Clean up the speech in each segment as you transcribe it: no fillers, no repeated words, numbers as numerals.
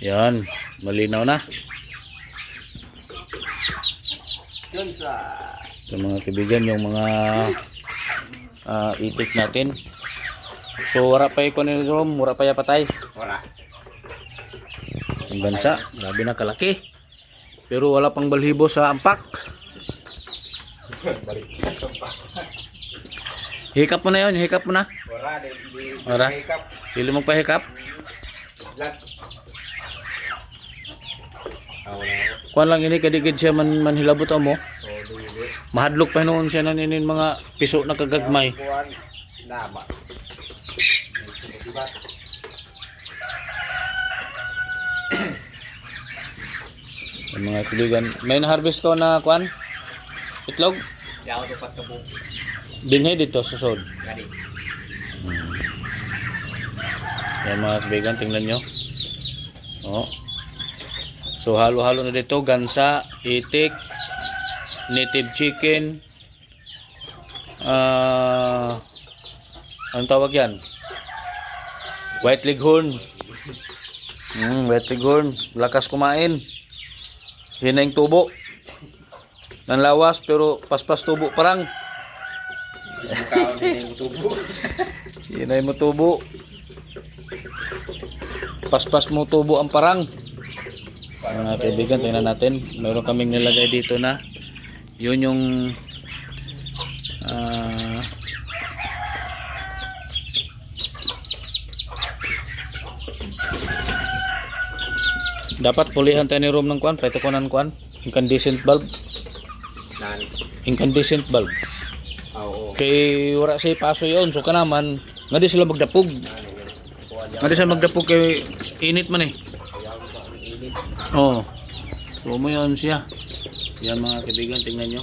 Yan, malinaw na. Sa mga kaibigan, yung mga itik natin. So wala pa ikon ni Rom, wala pa yapatay. Wala. Ang bansa, grabe na kalaki. Pero wala pang balhibo sa ampak. Hikap mo na yun, hikap mo na. Wala. Wala. Sili magpahikap. Last. Kuan lang ini kadigid siya manhilabot mo. So, dili. Mahadlok pa noon siya nan inin mga piso na kagagmay. Kuan. Nama. Yung mga kaibigan, may na-harvest ko na kuan? Itlog? Yaw to patabo. Dinhe dito sa sod. Gani. Yan mga kaibigan, tingnan nyo. Oh. So halo-halo na dito, gansa, itik, native chicken, anong tawag yan? White leghorn. White leghorn, lakas kumain. Hinay tubo. Nanlawas pero paspas tubo parang. Mukaon ni tubo. Hinay mo tubo. Paspas mo tubo ang parang. Mga kaibigan, tingnan natin. Meron kaming nilagay dito na. Yun yung dapat pulihan tayo ni room ng kuan, pwede ko ng kuan, incandescent bulb. Nan. Incandescent bulb. Oo. Kay wala siya paso yun, so ka naman, nga di sila magdapog. Nga di sila magdapog kay init man eh. Oo. So mo yun siya. Yan mga kaibigan, tingnan nyo.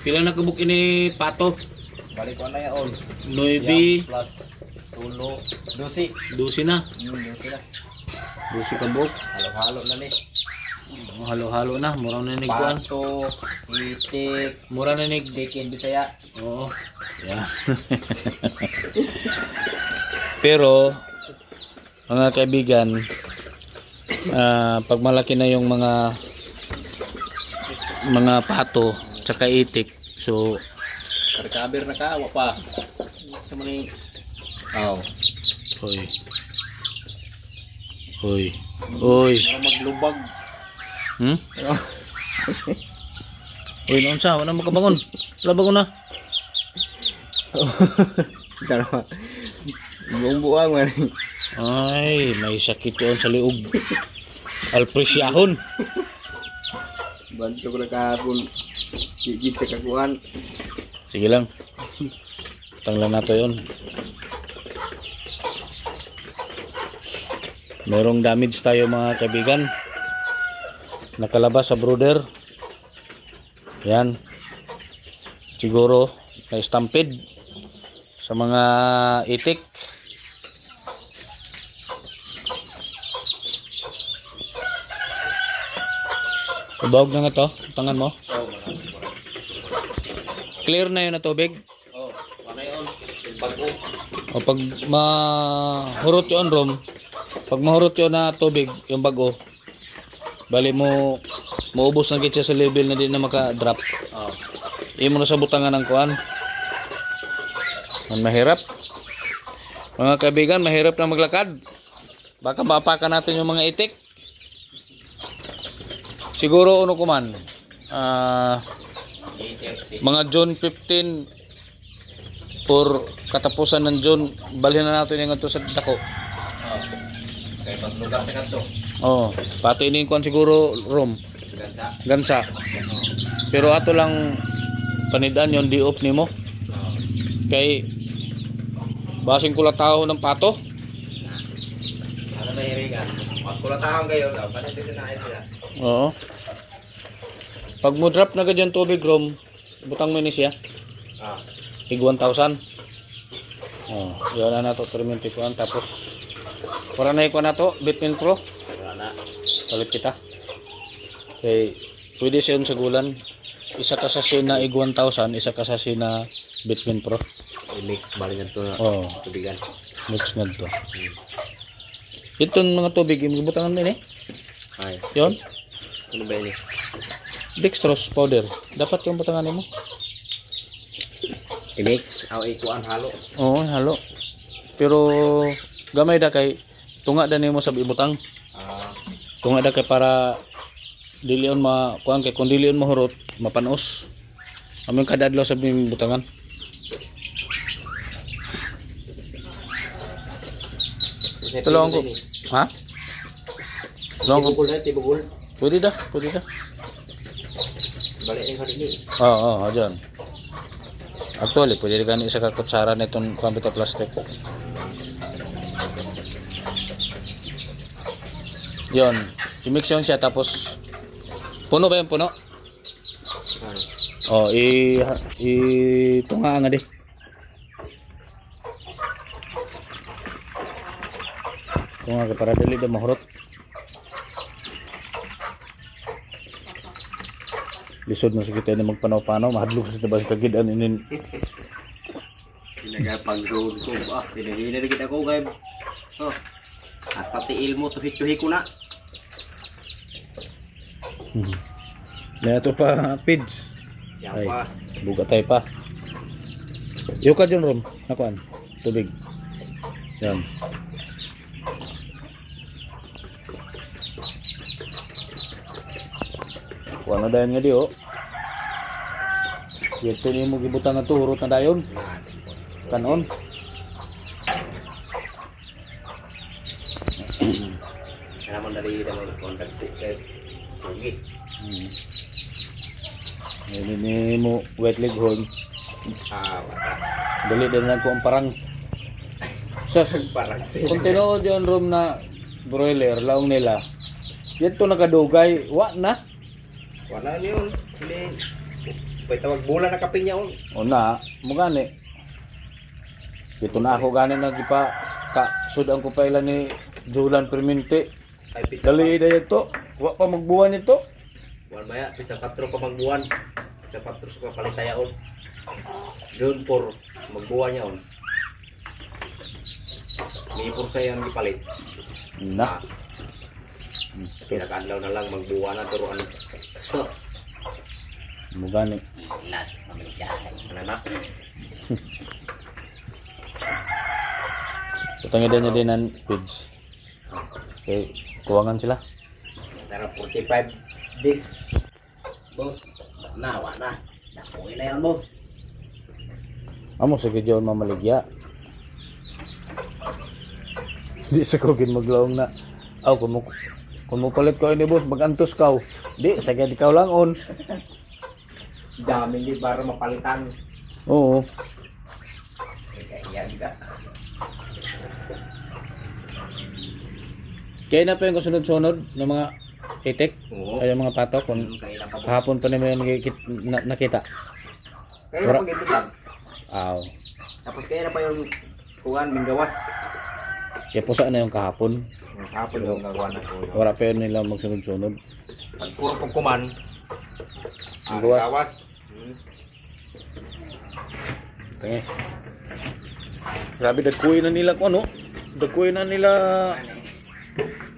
Pila na kabuk ini pato? Balik ko na yan. 9, Plus tulo. 12. 12 na. 12 na. 12 kabuk. Halo-halo na ni. Halo-halo na, mura na nigkuan. Pato, itik, Mura na nig. chicken Bisaya. Oo. Yan. Pero mga kaibigan, pag malaki na yung mga pato tsaka itik, so Karkaber na ka, awa pa. Sa mga aw. Oy. Para maglubag. Oy, noon sa, wala makabangon. Wala bangon na. Dalawa. Buong-buang man. Ay, may sakit yun sa liog. Alpresyahon. Bantu ko na kahapon. Gigit sa kakuan. Sige lang. Tanglan nato yun. Merong damage tayo mga kaibigan. Nakalabas sa brooder. Yan. Siguro na-stampede sa mga itik. Ibawag na nga to. Tangan mo. Clear na yun na tubig. Oh, ano yun? Bago. O pag mahurot yun rom, pag mahurot yun na tubig, yung bago, bali mo maubos na git siya sa level na di na maka-drop. Oh. Imo na sa butangan ng kuan. Ang mahirap. Mga kaibigan, mahirap na maglakad. Baka mapakan natin yung mga itik. Siguro ano kuman, mga June 15 for katapusan ng June, balhin na natin yung ito sa dako. Oh. Kaya mas lugar sa kanto. Oh, pati ini kuan siguro room. Gansa. Gansa. Pero ato lang panidaan yon di-off nimo. Oh. Kay basing kula tao ng pato. Ano na hirigan? Magkulatahon kayo. Paano dito na sila? Oo. Pag mo drop na gadyan tubig rom, butang mo ni siya. Ah. Tig 1,000. Oh, yan na nato treatment kuan tapos para na ikuan nato Bitmin Pro. Wala na. Palit kita. Okay, pwede siya yun sa gulan. Isa ka sa na ig 1,000, isa ka sa na Bitmin Pro. I-mix balikan to na. Oh, Tubigan. mix na to. Itong mga tubig, yung gibutangan din eh. Ay. Yon. Ano ba ini? Dextrose powder. Dapat yung butangan mo. I-mix. Aw, ikuan halo. Oo, halo. Pero gamay da kay tunga da nimo sa ibutang. Ah, Tunga da kay para dilion kuan kay kung dilion mo hurot, mapanos. Among kadadlaw sa butangan. Tulungan ko. Ha? Tulungan ko. Tibugol na, tibugol. Pwede dah, pwede dah. Balik yung hari ni. Oo, dyan. Actually, pwede rin ganun isa ka kutsara na itong pambita plastic. Yon, i-mix yun siya tapos puno ba yung puno? Oh, tunga nga di. Tunga ka para dali da mahurot. Lisod na sa kita na magpanaw-panaw, mahadlok sa tabang kagidan inin. Pinagapag-road ko ba? Pinahina rin kita ko guys. So, hasta tiil mo, tuhik-tuhik ko na. Na ito pa, pids. Yan Ay, pa. buga tayo pa. Yuka dyan, Rom. Nakuan, tubig. Yan. Kuha na dayon nga di, oh. Ito niyo mo gibutan na to, hurot na dayon. Kanon. Naman dari naman contact kay Pugi. Ini mo wet leg horn. Ah, bata. Dali din lang ko ang parang. Sus. Parang Kung tinuod yung room na broiler, laong nila. Dito nakadugay, wa na. Wala niyo. Hindi. Pwede tawag bola na kaping niya. O na, mo gani. Dito na ako gani nagipa ka sudan ko pa ilan ni Julan Permente. Ay, pizza. Dali na ito. Wa pa magbuwan ito. Buwan maya, pizza 4 pa magbuwan. Pizza 4 sa palitaya on. June 4 magbuwan niya on. May pursa yang gipalit. Na. Pinag-adlaw na lang magbuwan na pero ano. So, Mo gani. lat, mamaligahan. Anak. Tutangin niya din ang pids. Okay, kuwangan sila. Tara 45 days. Boss, nawa na. Nakuha na yan, boss. Amo sa gidyon mamaligya. Di sa kogin maglaong na. Aw kung mo palit ko ini boss magantos kaw. Di sa gid ikaw lang on. Jamin di para mapalitan. Oo. Kaya ka. Kaya na pa yung kasunod-sunod ng mga itik. Oo. Ay yung mga patok kung Kaya na pa. kahapon pa naman yung nakita. Kaya na pa ganito lang. Aw. Tapos kaya na pa yung kuhan, minggawas. Kaya pusa na yung kahapon. Yung kapon yung gagawa na ko. Wala pa yun nila magsunod-sunod. Pag puro kong kuman, Minggawas. gawas. Okay. Grabe dagkuy na nila ko ano. Dagkuy na nila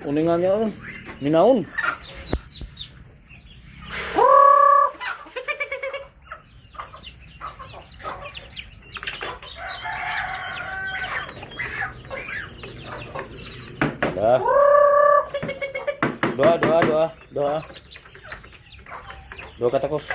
uningan niya oh. Minaon. Dah. Doa. Doa katakos.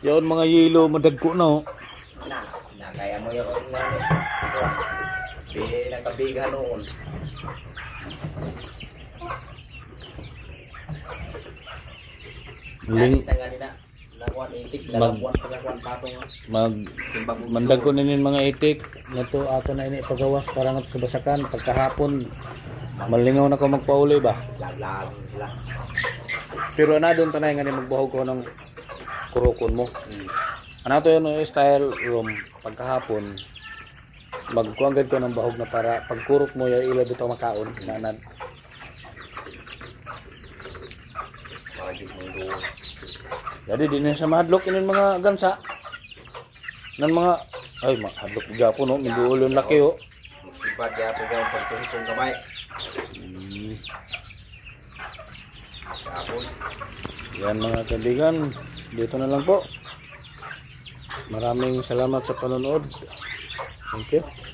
Yon mga yelo madagko na oh. Na kaya mo yung di nakabiga noon. Ling Isa nga nila. Nakuan itik, dalawan pa nakuan patong. mandag ko na nin mga itik nato ato na ini pagawas para nga sa basakan pagkahapon malingaw na ko magpauli ba Laglag sila. pero na doon tanay nga ni magbuhog ko ng kurukon mo ano to yung style room pagkahapon magkuanggad ko ng bahog na para pagkurok mo yung ilo dito makaon nanad Jadi di na sa mahadlok inin mga gansa. Nan mga ay mahadlok gyapon no, minduolon laki oh. Magsipad ya po yung pagtungtong kamay. Hmm. Tapon. Yan mga kaibigan, dito na lang po. Maraming salamat sa panonood. Thank you.